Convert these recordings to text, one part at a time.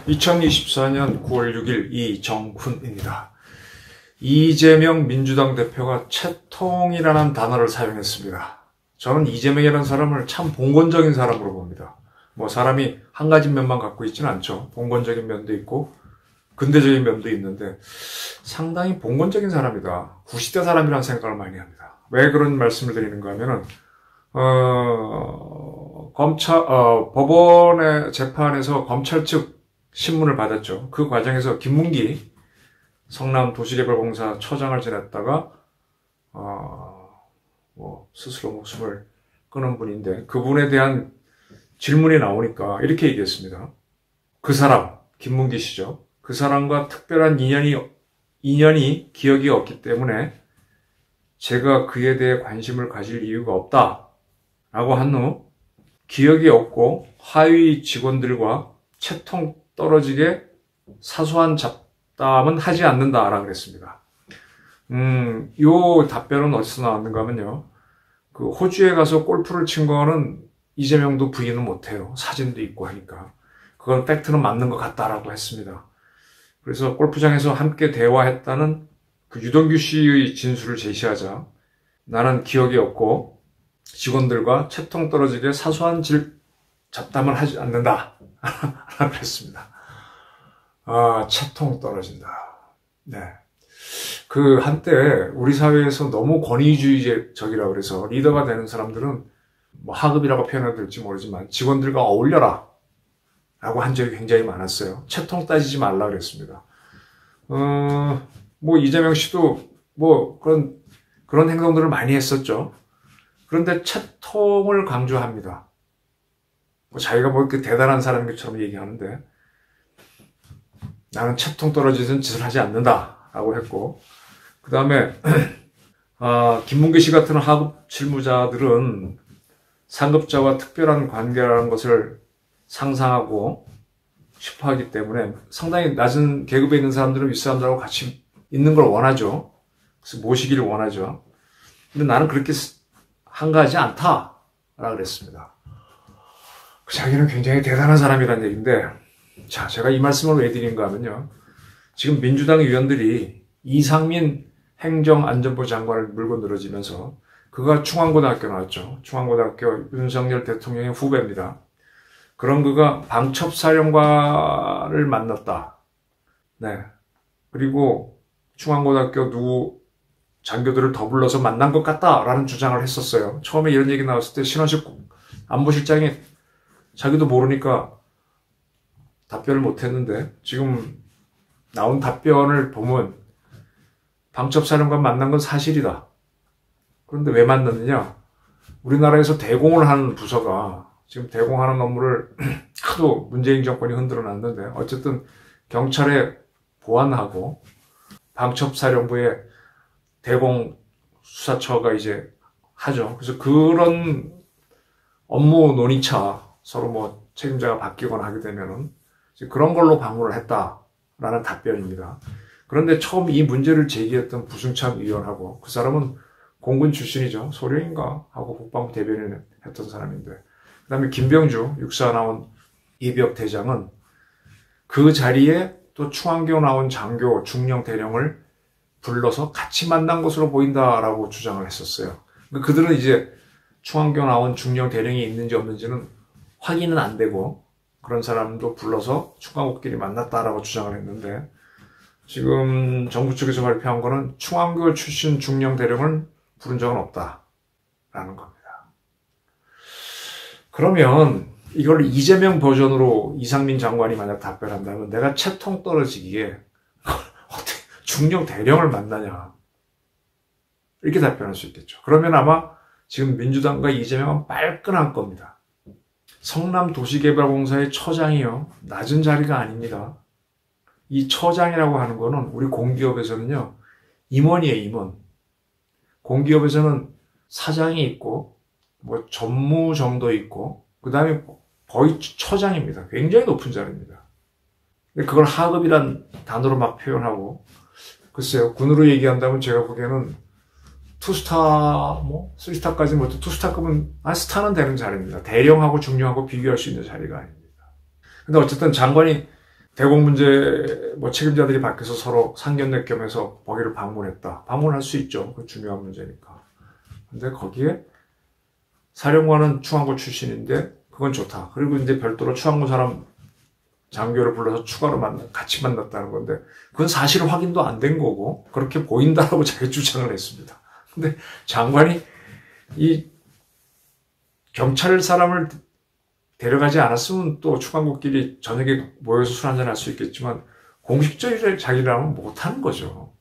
2024년 9월 6일 이정훈입니다. 이재명 민주당 대표가 채통이라는 단어를 사용했습니다. 저는 이재명이라는 사람을 참 봉건적인 사람으로 봅니다. 사람이 한 가지 면만 갖고 있지는 않죠. 봉건적인 면도 있고 근대적인 면도 있는데 상당히 봉건적인 사람이다. 구시대 사람이라는 생각을 많이 합니다. 왜 그런 말씀을 드리는가 하면은 법원의 재판에서 검찰 측 신문을 받았죠. 그 과정에서 김문기 성남도시개발공사 처장을 지냈다가 스스로 목숨을 끊은 분인데 그분에 대한 질문이 나오니까 이렇게 얘기했습니다. 그 사람, 김문기 씨죠. 그 사람과 특별한 인연이 기억이 없기 때문에 제가 그에 대해 관심을 가질 이유가 없다 라고 한 후 기억이 없고 하위 직원들과 채통 떨어지게 사소한 잡담은 하지 않는다라고 그랬습니다. 요 답변은 어디서 나왔는가 하면요. 그 호주에 가서 골프를 친 거는 이재명도 부인은 못해요. 사진도 있고 하니까. 그건 팩트는 맞는 것 같다라고 했습니다. 그래서 골프장에서 함께 대화했다는 그 유동규 씨의 진술을 제시하자 나는 기억이 없고 직원들과 채통 떨어지게 사소한 잡담을 하지 않는다. 라고 했습니다. 채통 떨어진다. 네. 그 한때 우리 사회에서 너무 권위주의적이라고 그래서 리더가 되는 사람들은 하급이라고 표현해도 될지 모르지만 직원들과 어울려라 라고 한 적이 굉장히 많았어요. 채통 따지지 말라 그랬습니다. 이재명 씨도 그런 행동들을 많이 했었죠. 그런데 채통을 강조합니다. 자기가 이렇게 대단한 사람인 것처럼 얘기하는데 나는 채통 떨어지는 짓을 하지 않는다 라고 했고 그 다음에 김문기 씨 같은 하급 실무자들은 상급자와 특별한 관계라는 것을 상상하고 싶어 하기 때문에 상당히 낮은 계급에 있는 사람들은 윗사람들하고 같이 있는 걸 원하죠. 그래서 모시기를 원하죠. 근데 나는 그렇게 한가하지 않다 라고 그랬습니다. 자기는 굉장히 대단한 사람이라는 얘기인데 자, 제가 이 말씀을 왜 드린가 하면요. 지금 민주당 의원들이 이상민 행정안전부 장관을 물고 늘어지면서 그가 충안고등학교 나왔죠. 충안고등학교 윤석열 대통령의 후배입니다. 그런 그가 방첩사령관을 만났다. 네. 그리고 충안고등학교 누구 장교들을 더 불러서 만난 것 같다라는 주장을 했었어요. 처음에 이런 얘기 나왔을 때 신원식 안보실장이 자기도 모르니까 답변을 못했는데 지금 나온 답변을 보면 방첩사령관 만난 건 사실이다. 그런데 왜 만났느냐? 우리나라에서 대공을 하는 부서가 지금 대공하는 업무를 하도 문재인 정권이 흔들어 놨는데 어쨌든 경찰에 보안하고 방첩사령부의 대공수사처가 이제 하죠. 그래서 그런 업무 논의차 서로 책임자가 바뀌거나 하게 되면은 그런 걸로 방문을 했다라는 답변입니다. 그런데 처음 이 문제를 제기했던 부승찬 의원하고 그 사람은 공군 출신이죠. 소령인가 하고 국방부 대변인을 했던 사람인데 그 다음에 김병주 육사 나온 이비혁 대장은 그 자리에 또 충안교 나온 장교 중령 대령을 불러서 같이 만난 것으로 보인다라고 주장을 했었어요. 그들은 이제 충안교 나온 중령 대령이 있는지 없는지는 확인은 안 되고 그런 사람도 불러서 충안고끼리 만났다라고 주장을 했는데 지금 정부 측에서 발표한 거는 충안교 출신 중령 대령을 부른 적은 없다라는 겁니다. 그러면 이걸 이재명 버전으로 이상민 장관이 만약 답변한다면 내가 채통 떨어지기에 어떻게 중령 대령을 만나냐 이렇게 답변할 수 있겠죠. 그러면 아마 지금 민주당과 이재명은 빨끈할 겁니다. 성남도시개발공사의 처장이요. 낮은 자리가 아닙니다. 이 처장이라고 하는 거는 우리 공기업에서는요. 임원이에요, 임원. 공기업에서는 사장이 있고 전무 정도 있고 그 다음에 거의 처장입니다. 굉장히 높은 자리입니다. 근데 그걸 하급이란 단어로 막 표현하고 글쎄요, 군으로 얘기한다면 제가 보기에는 투스타, 뭐, 쓰리스타까지 뭐, 투스타급은, 스타는 되는 자리입니다. 대령하고 중령하고 비교할 수 있는 자리가 아닙니다. 근데 어쨌든 장관이 대공 문제, 뭐, 책임자들이 밖에서 서로 상견례 겸해서 거기를 방문했다. 방문할 수 있죠. 그 중요한 문제니까. 근데 거기에 사령관은 충안고 출신인데, 그건 좋다. 그리고 이제 별도로 충안고 사람 장교를 불러서 추가로 같이 만났다는 건데, 그건 사실 확인도 안 된 거고, 그렇게 보인다라고 자기 주장을 했습니다. 근데 장관이 이 경찰 사람을 데려가지 않았으면 또 충안고끼리 저녁에 모여서 술 한잔 할 수 있겠지만, 공식적으로 자기라면 못하는 거죠.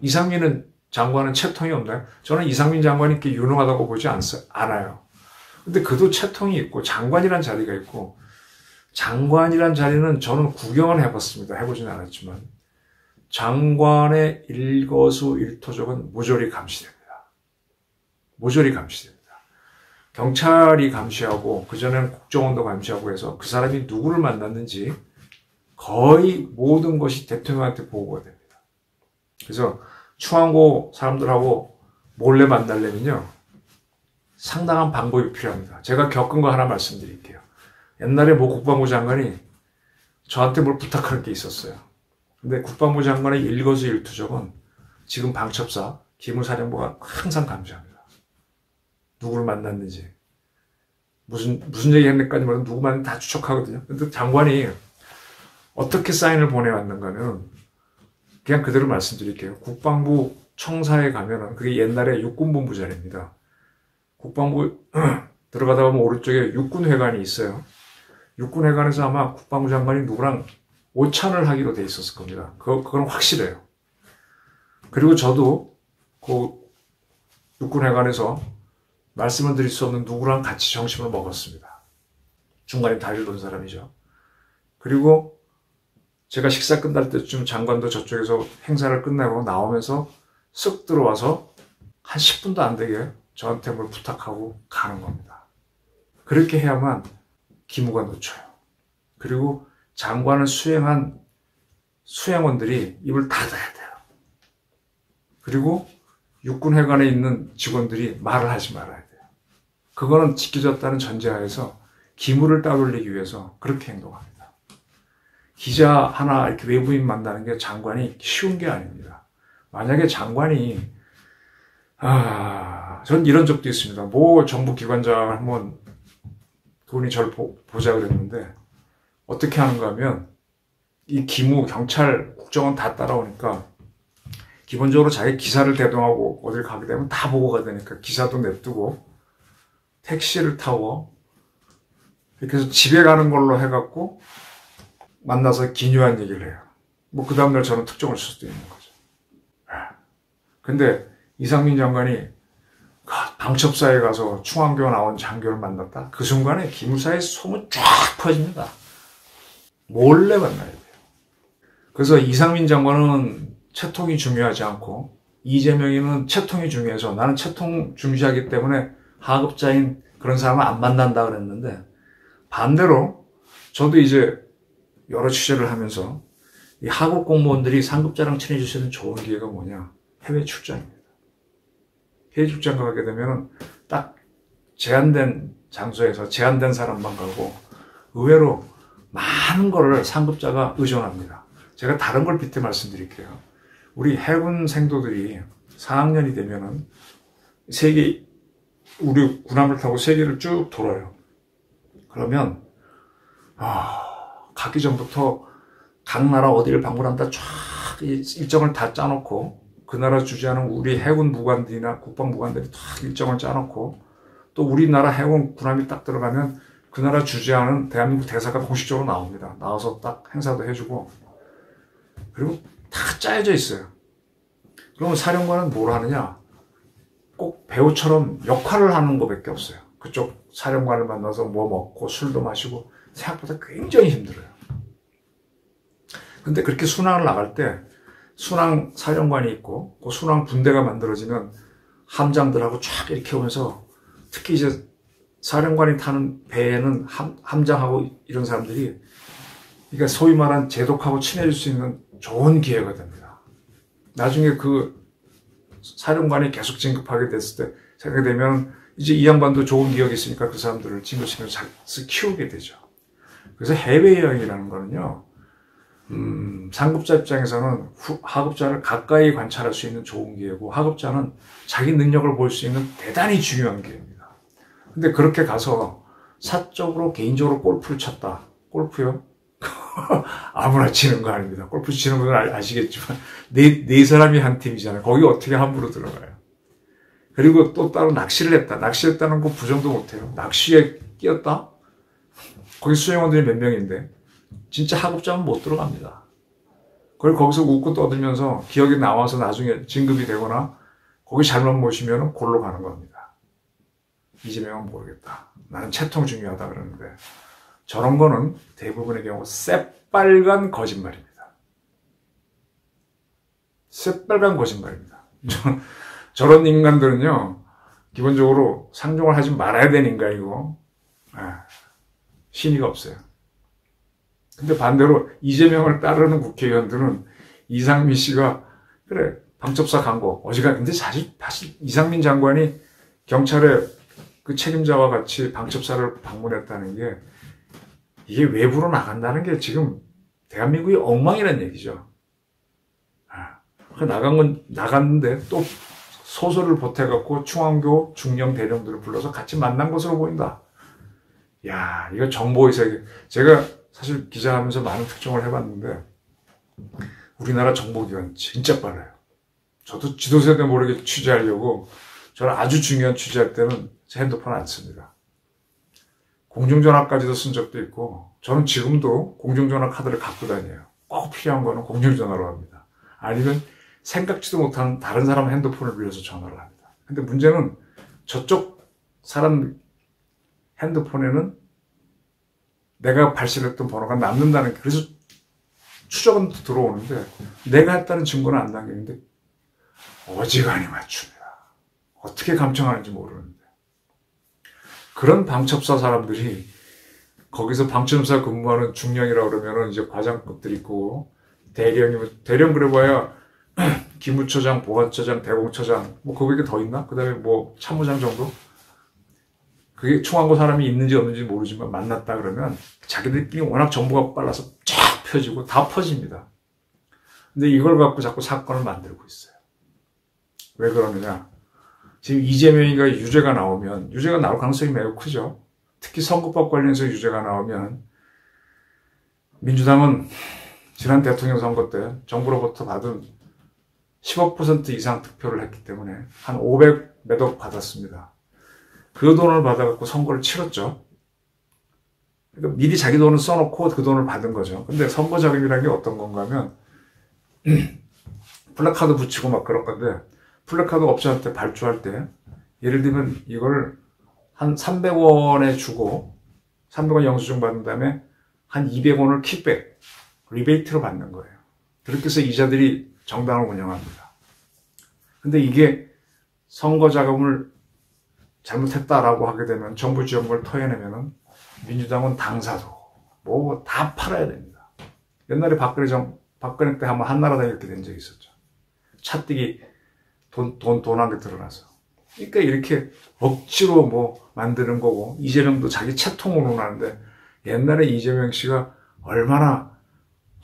이상민은 장관은 채통이 없나요? 저는 이상민 장관이 이렇게 유능하다고 보지 않아요. 근데 그도 채통이 있고, 장관이란 자리가 있고, 장관이란 자리는 저는 구경은 해봤습니다. 해보진 않았지만 장관의 일거수일투족은 모조리 감시됩니다. 모조리 감시됩니다. 경찰이 감시하고 그전에는 국정원도 감시하고 해서 그 사람이 누구를 만났는지 거의 모든 것이 대통령한테 보고가 됩니다. 그래서 충안고 사람들하고 몰래 만나려면요, 상당한 방법이 필요합니다. 제가 겪은 거 하나 말씀드릴게요. 옛날에 모 국방부 장관이 저한테 뭘 부탁할 게 있었어요. 근데 국방부 장관의 일거수일투족은 지금 방첩사, 기무사령부가 항상 감시합니다. 누구를 만났는지, 무슨 얘기 했는지까지 말하면 누구 만났는지 다 추적하거든요. 근데 장관이 어떻게 사인을 보내왔는가 하면, 그냥 그대로 말씀드릴게요. 국방부 청사에 가면은, 그게 옛날에 육군본부 자리입니다. 국방부 들어가다 보면 오른쪽에 육군회관이 있어요. 육군회관에서 아마 국방부 장관이 누구랑 오찬을 하기로 돼 있었을 겁니다. 그건 확실해요. 그리고 저도 그 육군회관에서 말씀을 드릴 수 없는 누구랑 같이 점심을 먹었습니다. 중간에 다리를 놓은 사람이죠. 그리고 제가 식사 끝날 때쯤 장관도 저쪽에서 행사를 끝내고 나오면서 쓱 들어와서 한 10분도 안 되게 저한테 뭘 부탁하고 가는 겁니다. 그렇게 해야만 기무가 놓쳐요. 그리고 장관을 수행한 수행원들이 입을 닫아야 돼요. 그리고 육군회관에 있는 직원들이 말을 하지 말아야 돼요. 그거는 지켜졌다는 전제하에서 기무를 따돌리기 위해서 그렇게 행동합니다. 기자 하나 이렇게 외부인 만나는 게 장관이 쉬운 게 아닙니다. 만약에 장관이 전 이런 적도 있습니다. 모 정부 기관장을 한번 그분이 저를 보자 그랬는데 어떻게 하는가 하면 이 기무, 경찰, 국정원 다 따라오니까 기본적으로 자기 기사를 대동하고 어딜 가게 되면 다 보고가 되니까 기사도 냅두고 택시를 타고 이렇게 해서 집에 가는 걸로 해갖고 만나서 기묘한 얘기를 해요. 뭐 그 다음날 저는 특종을 쓸 수도 있는 거죠. 근데 이상민 장관이 방첩사에 가서 충안교 나온 장교를 만났다. 그 순간에 기무사의 소문 쫙 퍼집니다. 몰래 만나야 돼요. 그래서 이상민 장관은 채통이 중요하지 않고 이재명이는 채통이 중요해서 나는 채통 중시하기 때문에 하급자인 그런 사람을 안 만난다 그랬는데, 반대로 저도 이제 여러 취재를 하면서 이 하급 공무원들이 상급자랑 친해질 수 있는 좋은 기회가 뭐냐? 해외 출장입니다. 해외 출장 가게 되면 딱 제한된 장소에서 제한된 사람만 가고 의외로 많은 거를 상급자가 의존합니다. 제가 다른 걸 빗대 말씀드릴게요. 우리 해군 생도들이 4학년이 되면은 우리 군함을 타고 세계를 쭉 돌아요. 그러면 가기 전부터 각 나라 어디를 방문한다 쫙 일정을 다 짜놓고, 그 나라 주재하는 우리 해군 무관들이나 국방 무관들이 다 일정을 짜놓고, 또 우리나라 해군 군함이 딱 들어가면 그 나라 주재하는 대한민국 대사가 공식적으로 나옵니다. 나와서 딱 행사도 해주고, 그리고 다 짜여져 있어요. 그러면 사령관은 뭘 하느냐? 꼭 배우처럼 역할을 하는 것밖에 없어요. 그쪽 사령관을 만나서 뭐 먹고 술도 마시고 생각보다 굉장히 힘들어요. 근데 그렇게 순항을 나갈 때 순항 사령관이 있고 그 순항 분대가 만들어지면 함장들하고 쫙 이렇게 오면서, 특히 이제 사령관이 타는 배에는 함장하고 이런 사람들이, 그러니까 소위 말한 제독하고 친해질 수 있는 좋은 기회가 됩니다. 나중에 그 사령관이 계속 진급하게 됐을 때 생각이 되면 이제 이 양반도 좋은 기억이 있으니까 그 사람들을 진급시켜서 키우게 되죠. 그래서 해외여행이라는 거는요, 상급자 입장에서는 하급자를 가까이 관찰할 수 있는 좋은 기회고, 하급자는 자기 능력을 볼 수 있는 대단히 중요한 기회입니다. 근데 그렇게 가서 사적으로 개인적으로 골프를 쳤다. 골프요? 아무나 치는 거 아닙니다. 골프 치는 분은 아시겠지만 네 사람이 한 팀이잖아요. 거기 어떻게 함부로 들어가요. 그리고 또 따로 낚시를 했다. 낚시했다는 거 부정도 못해요. 낚시에 끼었다? 거기 수행원들이 몇 명인데 진짜 하급자면 못 들어갑니다. 그걸 거기서 웃고 떠들면서 기억이 나와서 나중에 진급이 되거나 거기 잘못 모시면 골로 가는 겁니다. 이재명은 모르겠다. 나는 채통 중요하다 그러는데 저런 거는 대부분의 경우 새빨간 거짓말입니다. 새빨간 거짓말입니다. 저런 인간들은요, 기본적으로 상종을 하지 말아야 되는 인간이고, 신의가 없어요. 근데 반대로 이재명을 따르는 국회의원들은 이상민 씨가, 그래, 방첩사 간 거, 근데 사실 이상민 장관이 경찰의 그 책임자와 같이 방첩사를 방문했다는 게, 이게 외부로 나간다는 게 지금 대한민국이 엉망이라는 얘기죠. 나갔는데 또 소설을 보태갖고 중앙교 중령 대령들을 불러서 같이 만난 것으로 보인다. 야, 이거 정보의세계. 제가 사실 기자하면서 많은 특종을 해봤는데 우리나라 정보기관 진짜 빨라요. 저도 지도세대 모르게 취재하려고 저는 아주 중요한 취재할 때는 제 핸드폰 안 씁니다. 공중전화까지도 쓴 적도 있고 저는 지금도 공중전화 카드를 갖고 다녀요. 꼭 필요한 거는 공중전화로 합니다. 아니면 생각지도 못한 다른 사람 핸드폰을 빌려서 전화를 합니다. 근데 문제는 저쪽 사람 핸드폰에는 내가 발신했던 번호가 남는다는 게, 그래서 추적은 들어오는데 내가 했다는 증거는 안 남기는데 어지간히 맞춥니다. 어떻게 감청하는지 모르는데. 그런 방첩사 사람들이 거기서 방첩사 근무하는 중령이라고 그러면은 이제 과장급들 있고 대령 그래봐야 기무처장, 보안처장, 대공처장 뭐 거기에 더 있나? 그 다음에 뭐 참모장 정도? 그게 충안고 사람이 있는지 없는지 모르지만 만났다 그러면 자기들끼리 워낙 정보가 빨라서 쫙 펴지고 다 퍼집니다. 근데 이걸 갖고 자꾸 사건을 만들고 있어요. 왜 그러느냐? 지금 이재명이가 유죄가 나오면, 유죄가 나올 가능성이 매우 크죠. 특히 선거법 관련해서 유죄가 나오면 민주당은 지난 대통령 선거 때 정부로부터 받은 15% 이상 득표를 했기 때문에 한 500 몇 억 받았습니다. 그 돈을 받아갖고 선거를 치렀죠. 그러니까 미리 자기 돈을 써놓고 그 돈을 받은 거죠. 근데 선거 자금이라는 게 어떤 건가 하면 플래카드 붙이고 막 그럴 건데 플래카드 업체한테 발주할 때 예를 들면 이걸 한 300원에 주고 300원 영수증 받은 다음에 한 200원을 킥백, 리베이트로 받는 거예요. 그렇게 해서 이자들이 정당을 운영합니다. 근데 이게 선거 자금을 잘못했다라고 하게 되면 정부 지원금을 토해내면은 민주당은 당사도 뭐 다 팔아야 됩니다. 옛날에 박근혜 때 한번 한나라당 이렇게 된 적이 있었죠. 차띠기 돈 한 게 드러나서. 그러니까 이렇게 억지로 뭐 만드는 거고, 이재명도 자기 채통으로 나는데, 옛날에 이재명 씨가 얼마나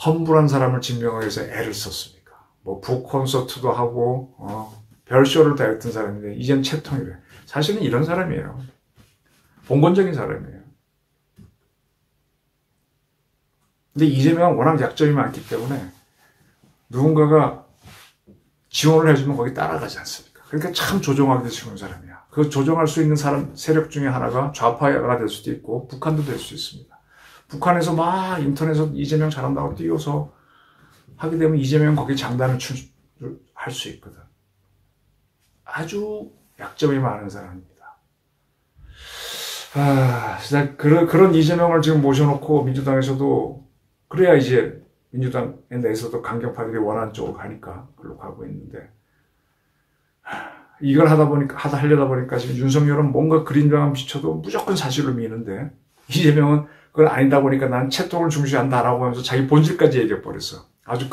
험불한 사람을 증명하기 위해서 애를 썼습니까? 뭐, 북콘서트도 하고, 별쇼를 다 했던 사람인데, 이젠 채통이래. 사실은 이런 사람이에요. 봉건적인 사람이에요. 근데 이재명은 워낙 약점이 많기 때문에, 누군가가 지원을 해주면 거기 따라가지 않습니까? 그러니까 참 조종하기 쉬운 사람이야. 그 조종할 수 있는 사람, 세력 중에 하나가 좌파가 될 수도 있고, 북한도 될 수 있습니다. 북한에서 막 인터넷에서 이재명 잘한다고 띄워서 하게 되면 이재명 거기 장단을 할 수 있거든. 아주 약점이 많은 사람입니다. 진짜 그런 이재명을 지금 모셔놓고 민주당에서도 그래야 이제 민주당에 내에서도 강경파들이 원하는 쪽으로 가니까 그걸로 가고 있는데 이걸 하려다 보니까 지금 윤석열은 뭔가 그림자만 비춰도 무조건 사실을 미는데 이재명은 그건 아니다 보니까 난 채통을 중시한다라고 하면서 자기 본질까지 얘기해버렸어. 아주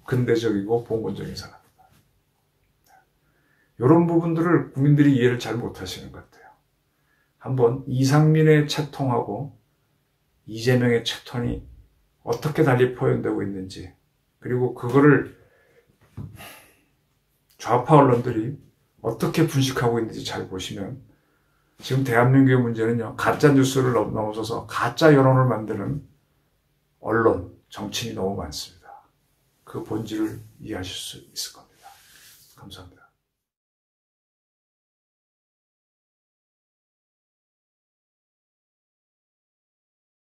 근대적이고 봉건적인 사람이다. 이런 부분들을 국민들이 이해를 잘 못하시는 것 같아요. 한번 이상민의 채통하고 이재명의 채통이 어떻게 달리 표현되고 있는지, 그리고 그거를 좌파 언론들이 어떻게 분식하고 있는지 잘 보시면, 지금 대한민국의 문제는요, 가짜 뉴스를 넘어서서 가짜 여론을 만드는 언론, 정치인이 너무 많습니다. 그 본질을 이해하실 수 있을 겁니다. 감사합니다.